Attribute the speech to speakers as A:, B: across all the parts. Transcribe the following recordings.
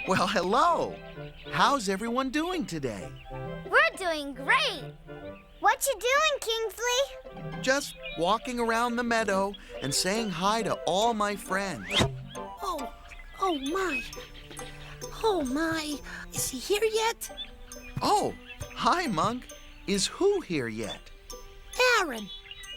A: Well, hello. How's everyone doing today?
B: We're doing great. What you doing, Kingsley?
A: Just walking around the meadow and saying hi to all my friends.
C: Oh my. Oh my. Is he here yet?
A: Oh, hi, Monk. Is who here yet?
C: Aaron.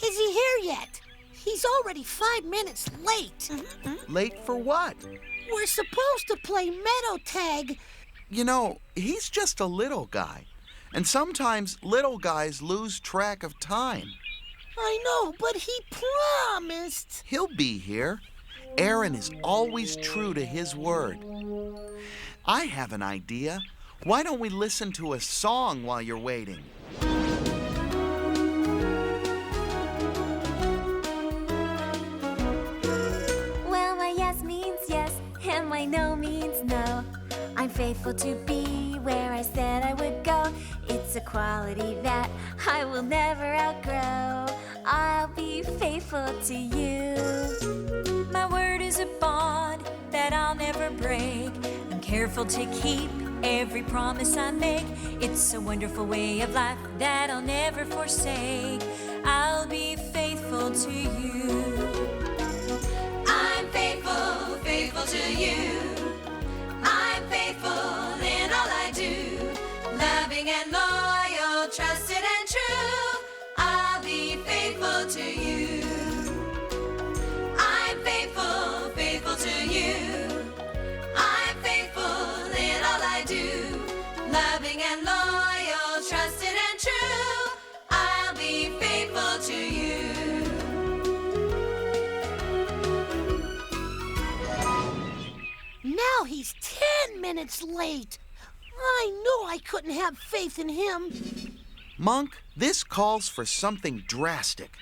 C: Is he here yet? He's already 5 minutes late.
A: Late for what?
C: We're supposed to play Meadow tag.
A: You know, he's just a little guy. And sometimes little guys lose track of time.
C: I know, but he promised.
A: He'll be here. Aaron is always true to his word. I have an idea. Why don't we listen to a song while you're waiting?
D: Well, my yes means yes, and my no means no. I'm faithful to be where I said I would go. It's a quality that I will never outgrow. I'll be faithful to you.
E: My word is a bond that I'll never break. I'm careful to keep every promise I make. It's a wonderful way of life that I'll never forsake. I'll be faithful to you. I'm faithful, faithful to you. I'm faithful in all I do. Loving and loyal, trusted and true. I'll be faithful to you. I'm faithful, faithful to you. I'm faithful in all I do. Loving and loyal, trusted and true. I'll be faithful to you.
C: Now he's 10 minutes late. I knew I couldn't have faith in him.
A: Monk, this calls for something drastic.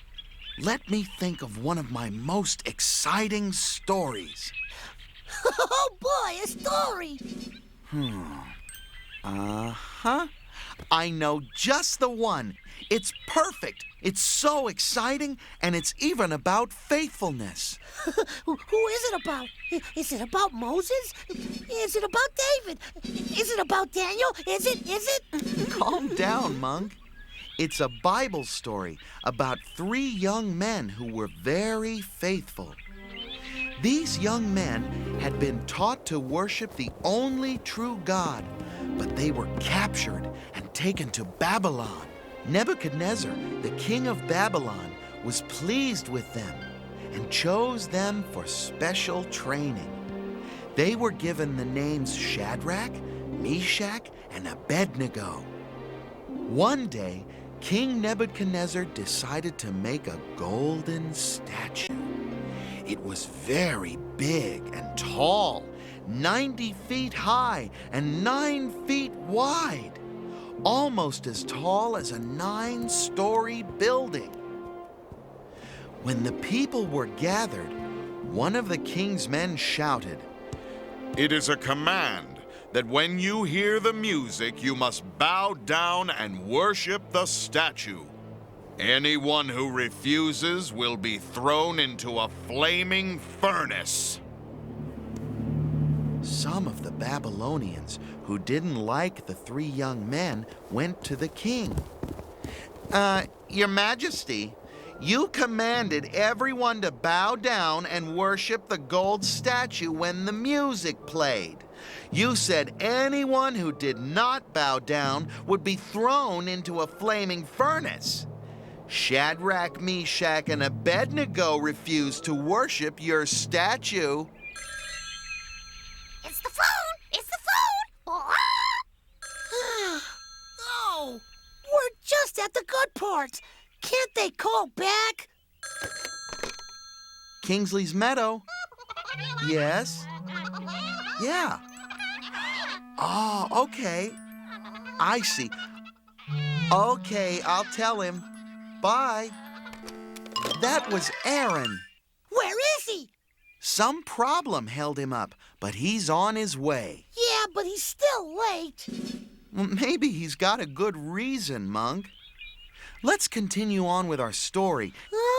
A: Let me think of one of my most exciting stories.
C: Oh boy, a story.
A: I know just the one. It's perfect. It's so exciting, and it's even about faithfulness.
C: Who is it about? Is it about Moses? Is it about David? Is it about Daniel? Is it?
A: Calm down, Monk. It's a Bible story about 3 young men who were very faithful. These young men had been taught to worship the only true God, but they were captured and taken to Babylon. Nebuchadnezzar, the king of Babylon, was pleased with them and chose them for special training. They were given the names Shadrach, Meshach, and Abednego. One day, King Nebuchadnezzar decided to make a golden statue. It was very big and tall, 90 feet high and 9 feet wide, almost as tall as a 9-story building. When the people were gathered, one of the king's men shouted,
F: "It is a command that when you hear the music, you must bow down and worship the statue. Anyone who refuses will be thrown into a flaming furnace."
A: Some of the Babylonians who didn't like the 3 young men went to the king. Your Majesty, you commanded everyone to bow down and worship the gold statue when the music played. You said anyone who did not bow down would be thrown into a flaming furnace. Shadrach, Meshach, and Abednego refused to worship your statue.
B: It's the phone! It's the phone!
C: Oh, we're just at the good part. Can't they call back?
A: Kingsley's Meadow? Yes? Yeah. Oh, okay. I see. Okay, I'll tell him. Bye. That was Aaron.
C: Where is he?
A: Some problem held him up, but he's on his way.
C: Yeah, but he's still late.
A: Well, maybe he's got a good reason, Monk. Let's continue on with our story.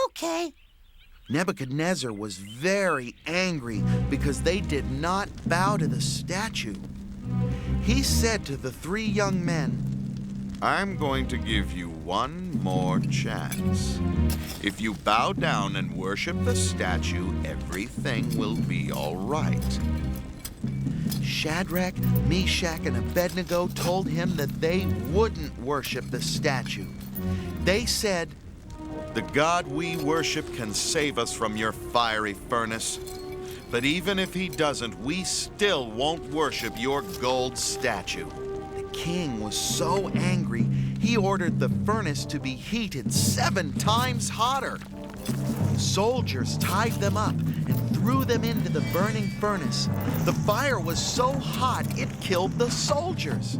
C: Okay.
A: Nebuchadnezzar was very angry because they did not bow to the statue. He said to the three young men,
F: I'm going to give you one more chance. If you bow down and worship the statue, everything will be all right.
A: Shadrach, Meshach, and Abednego told him that they wouldn't worship the statue. They said,
F: The God we worship can save us from your fiery furnace. But even if he doesn't, we still won't worship your gold statue.
A: The king was so angry, he ordered the furnace to be heated 7 times hotter. Soldiers tied them up and threw them into the burning furnace. The fire was so hot it killed the soldiers.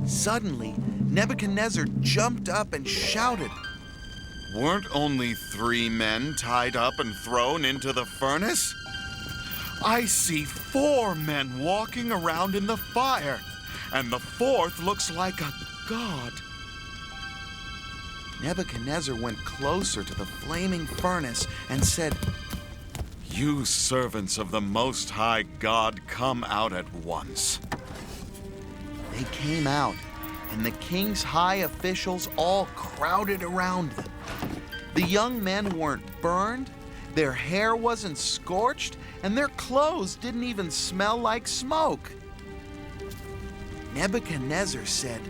A: Suddenly, Nebuchadnezzar jumped up and shouted,
F: Weren't only 3 men tied up and thrown into the furnace? I see 4 men walking around in the fire, and the 4th looks like a god.
A: Nebuchadnezzar went closer to the flaming furnace and said,
F: You servants of the Most High God, come out at once.
A: They came out, and the king's high officials all crowded around them. The young men weren't burned, their hair wasn't scorched, and their clothes didn't even smell like smoke. Nebuchadnezzar said,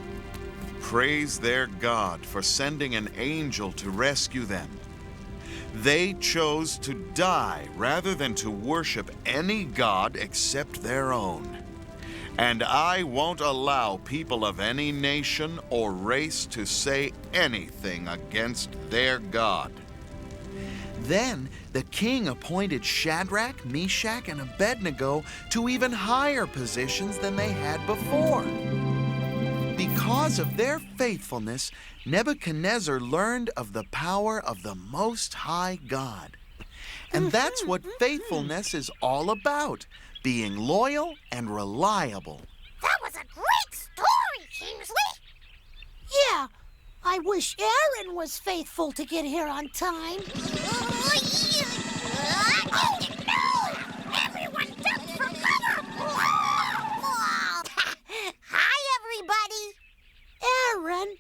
F: Praise their God for sending an angel to rescue them. They chose to die rather than to worship any god except their own. And I won't allow people of any nation or race to say anything against their God.
A: Then the king appointed Shadrach, Meshach, and Abednego to even higher positions than they had before. Because of their faithfulness, Nebuchadnezzar learned of the power of the Most High God. And that's what faithfulness is all about, being loyal and reliable.
B: That was a great story, Kingsley.
C: Yeah, I wish Aaron was faithful to get here on time.
B: Oh, no! Everyone duck for cover! Hi, everybody.
C: Aaron,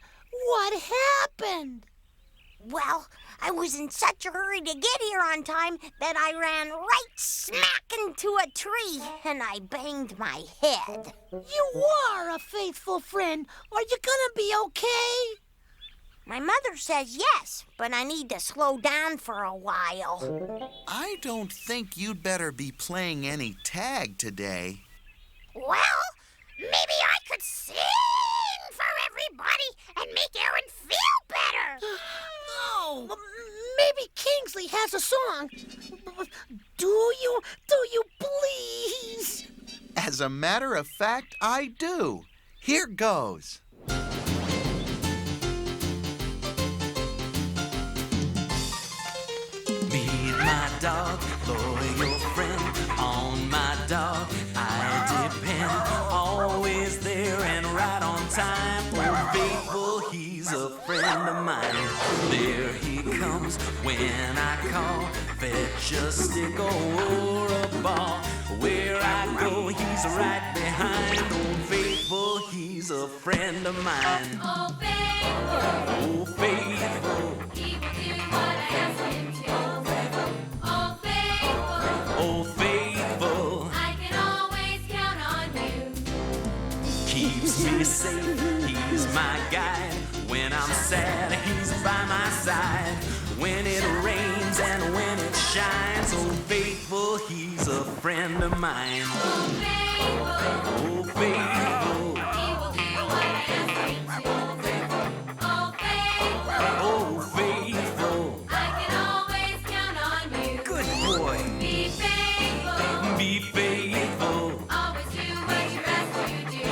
C: what happened?
B: Well, I was in such a hurry to get here on time that I ran right smack into a tree and I banged my head.
C: You are a faithful friend. Are you gonna be okay?
B: My mother says yes, but I need to slow down for a while.
A: I don't think you'd better be playing any tag today.
B: Well, maybe I could sing for everybody and make Aaron feel better.
C: No. Maybe Kingsley has a song. Do you please?
A: As a matter of fact, I do. Here goes.
G: Meet my dog, loyal friend. On my dog, I depend. Always there and right on time. Oh, faithful, he's a friend of mine. There he comes when I call. Fetch a stick or a ball. Where I go, he's right behind. Oh, faithful, he's a friend of mine.
D: Oh, faithful,
G: Oh, faithful.
D: he will do what I ask him to. Oh, faithful,
G: Oh, faithful,
D: I can always count on you.
G: keeps me safe, he's my guide. When I'm sad, he's by my side. When it rains and when it shines, oh, faithful, he's a friend of mine.
D: Oh, faithful,
G: Oh, faithful,
D: he will do what I ask him to. Oh, faithful,
G: oh, faithful.
D: I can always count on you.
G: Good boy.
D: Be faithful,
G: Be faithful,
D: always do what you're asked to do.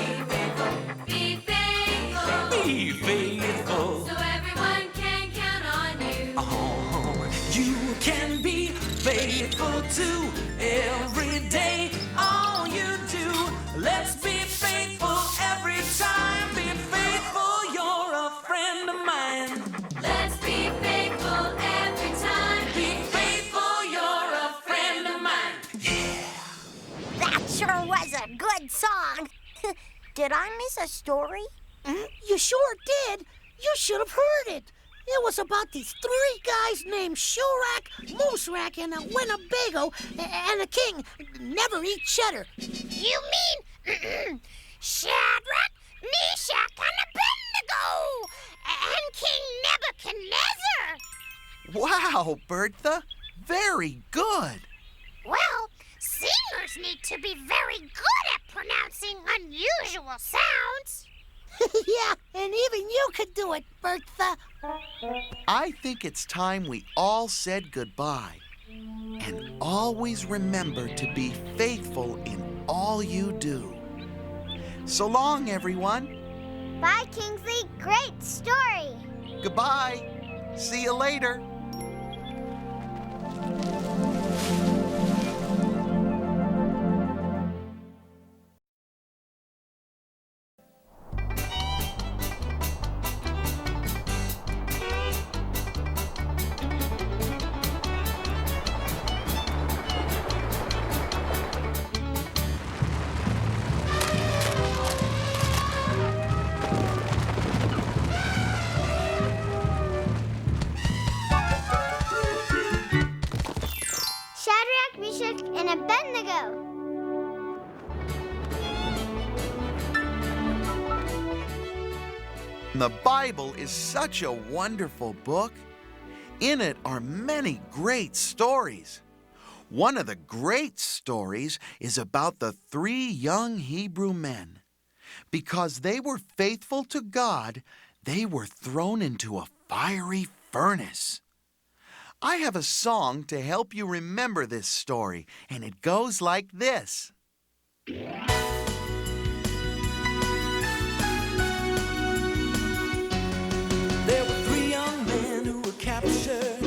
D: Be faithful,
G: be faithful.
D: so everyone can count on you.
G: Oh, you can be faithful too every day. All you do, let's be faithful every time. Be faithful, you're a friend of mine.
D: Let's be faithful every time.
G: Be faithful,
B: good song. Did I miss a story?
C: You sure did. You should have heard it. It was about these three guys named Shadrach, Meshach, and Winnebago, and the king never eat cheddar.
B: You mean Shadrach, Meshach, and Abednego, and King Nebuchadnezzar?
A: Wow, Bertha. Very good.
B: Well, singers need to be very good at pronouncing unusual sounds.
C: Yeah, and even you could do it, Bertha.
A: I think it's time we all said goodbye. And always remember to be faithful in all you do. So long, everyone.
B: Bye, Kingsley. Great story.
A: Goodbye. See you later.
B: Shadrach, Meshach, and Abednego.
A: The Bible is such a wonderful book. In it are many great stories. One of the great stories is about the three young Hebrew men. Because they were faithful to God, they were thrown into a fiery furnace. I have a song to help you remember this story, and it goes like this.
G: There were three young men who were captured.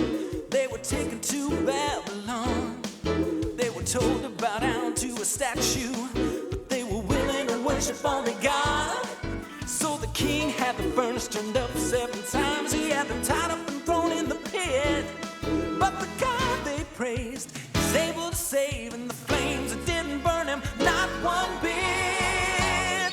G: They were taken to Babylon. They were told to bow down to a statue, but they were willing to worship only God. So the king had the furnace turned up 7 times. He had them tied up and thrown in the pit. But the God they praised is able to save, and the flames it didn't burn him, not one bit.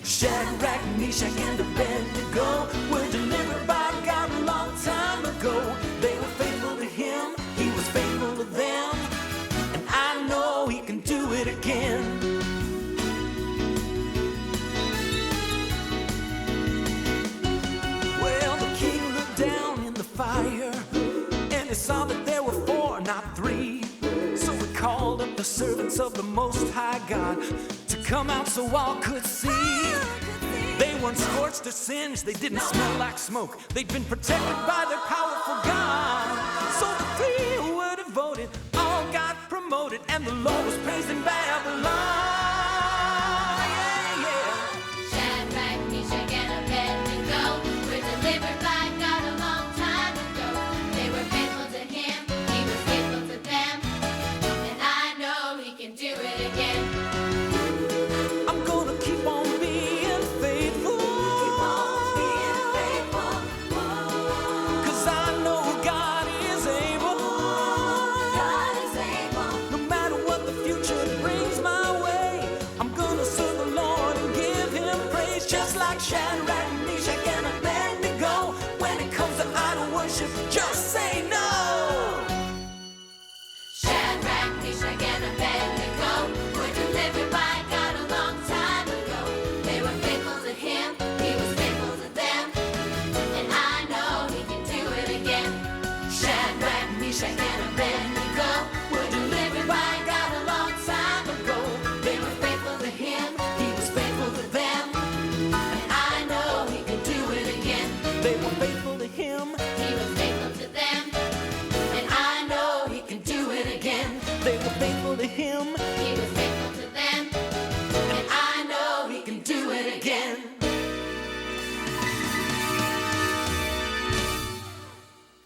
G: Shadrach, Meshach, and Abednego were delivered by God a long time ago. They were faithful to him, he was faithful to them, and I know he can do it again. Well, the king looked down in the fire, and he saw that there were 4, not 3. So he called up the servants of the Most High God to come out so all could see. They weren't scorched or singed, they didn't smell like smoke. They'd been protected by their powerful God. So the 3 who were devoted all got promoted, and the Lord was praised in Babylon. Yeah, yeah.
D: Shadrach, Meshach, and Abednego were delivered by God a long time ago. They were faithful to him, he was faithful to them, and I know he can do it again.
G: I'm gonna keep on being faithful. Keep on being faithful. 'Cause I know God is able. God is able. No matter what the future brings my way, I'm gonna serve the Lord and give him praise. Just like Shadrach, Meshach, and Abednego. When it comes to idol worship, just say no.
D: Shadrach, Meshach, and Abednego were delivered by God a long time ago. They were faithful to him, he was faithful to them, and I know he can do it again. Shadrach, Meshach, and Abednego were delivered by God a long time ago. They were faithful to him, he was faithful to them, and I know he can do it again.
G: They were faithful to him.
D: He was faithful to them, and I know he can do it again.
G: They were faithful to him.
D: He was faithful to them, and I know he can do it again.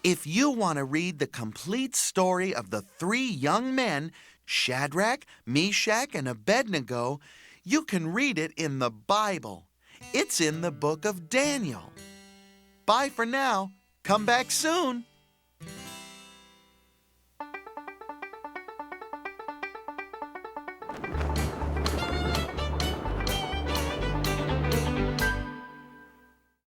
A: If you want to read the complete story of the three young men, Shadrach, Meshach, and Abednego, you can read it in the Bible. It's in the book of Daniel. Bye for now. Come back soon.